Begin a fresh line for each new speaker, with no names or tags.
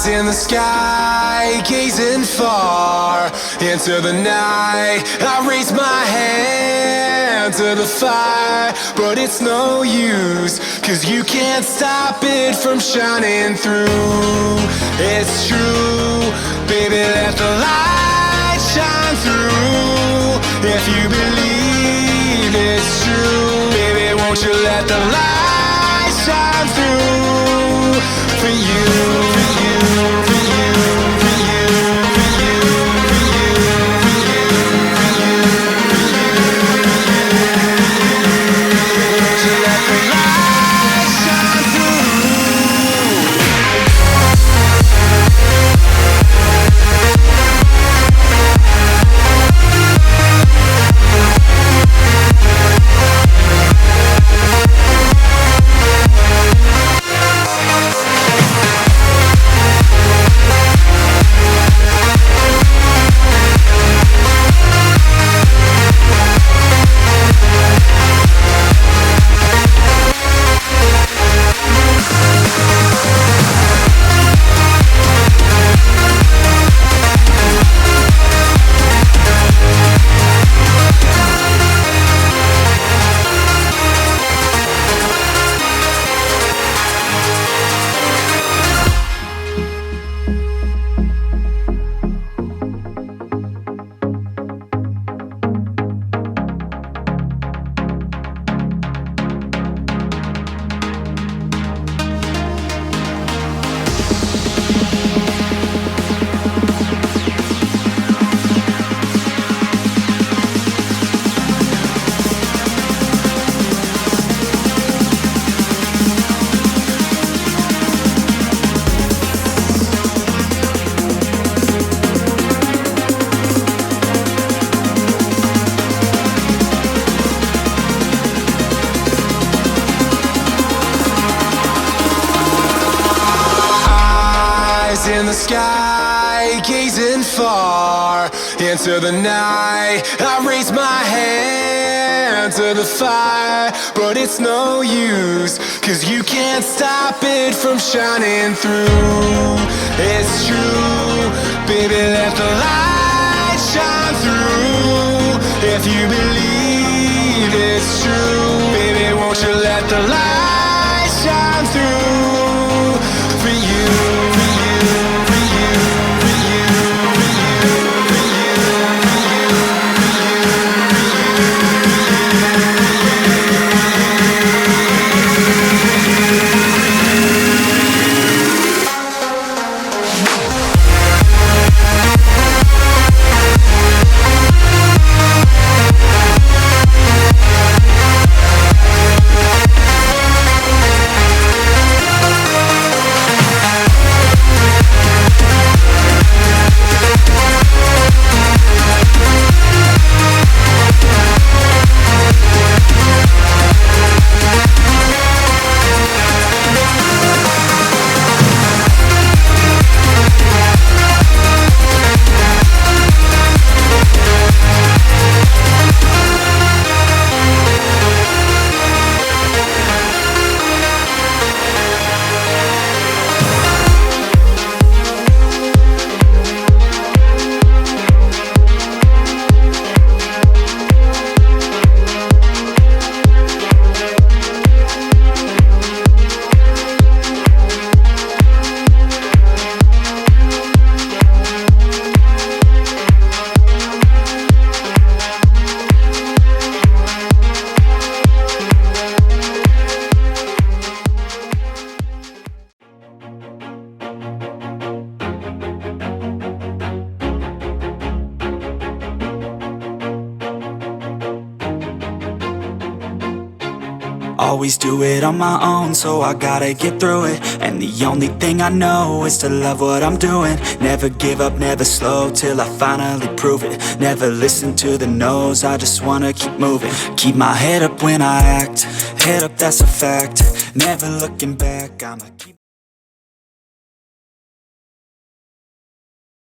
in the sky, gazing far into the night. I raise my hand to the fire, but it's no use, 'cause you can't stop it from shining through. It's true, baby, let the light shine through. If you believe it's true, baby, won't you let the light shine through for you, for you, for you, for you, for you, for you, for you, for you, for you. Won't you let the light shine through? In the sky, gazing far into the night. I raise my hand to the fire, but it's no use, 'cause you can't stop it from shining through. It's true, baby, let the light shine through. If you believe it's true, baby, won't you let the light shine through for you, for you.
Always do it on my own, so I gotta get through it. And the only thing I know is to love what I'm doing. Never give up, never slow, till I finally prove it. Never listen to the no's, I just wanna keep moving. Keep my head up when I act, head up, that's a fact. Never looking back, I'ma keep